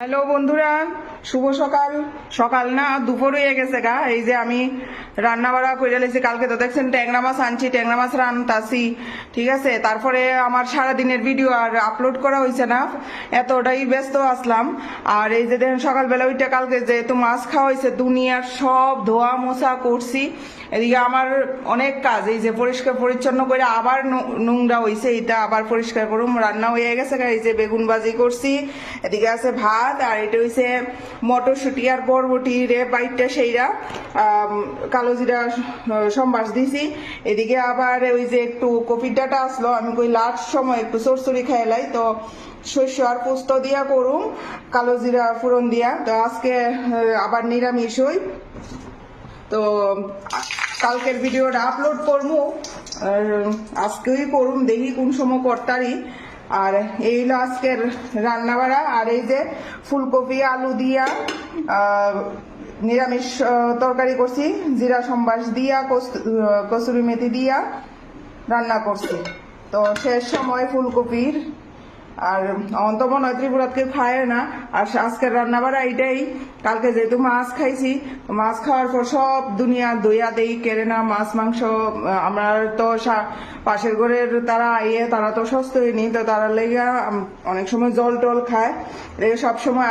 Hello বন্ধুরা, শুভ সকাল। সকাল না, দুপুর হয়ে গেছে গা। এই যে আমি রান্না বাড়া করে লেছি। কালকে তো দেখছেন ট্যাংরা মাছ আনছি, ট্যাংরা মাছ রান্তাছি, ঠিক আছে। তারপরে আমার সারাদিনের ভিডিও আর আপলোড করা হয়েছে না, এতটাই ব্যস্ত আসলাম। আর এই যে দেখেন সকালবেলা ওইটা কালকে যেহেতু মাছ খাওয়া হয়েছে, দুনিয়ার সব ধোয়া মোছা করছি। এদিকে আমার অনেক কাজ, এই যে পরিষ্কার পরিচ্ছন্ন করে আবার নোংরা হয়েছে, এটা আবার পরিষ্কার করুম। রান্না হয়ে গেছে, এই যে বেগুন ভাজি করছি, এদিকে আছে ভাত, আর এটা হইছে মটরশুটি আর বরবটি রে বাইটটা সেইরা কালো জিরা সম্বাস দিছি। এদিকে আবার ওই যে একটু কপির ডাটা আসলো, আমি কই লাস্ট সময় একটু চরচড়ি খাইলাই, তো শস্য আর পোস্ত দিয়া করুম, কালো জিরা ফোড়ন দিয়া। তো আজকে আবার নিরামিষ হই, তো কালকের ভিডিওটা আপলোড করবো, আজকেই করুম, দেখি কোন সময় করতারি। আর এই হলো আজকের রান্না বাড়া। আর এই যে ফুলকপি আলু দিয়া নিরামিষ তরকারি করছি, জিরা সম্বাস দিয়া কসুরি মেথি দিয়া রান্না করছি। তো শেষ সময় ফুলকপির, আর অন্ত মনে হয় ত্রিপুরাত কেউ খায় না। আর আজকের রান্না বাড়া এইটাই। কালকে যেহেতু মাছ খাইছি, মাছ খাওয়ার পর সব দুনিয়া দইয়া দেই কেড়ে না, মাছ মাংস। আমরা তো পাশের ঘরের তারা তারা তো সুস্থ হয়নি, তো তারা লেগে অনেক সময় জল টল খায়, সব সময়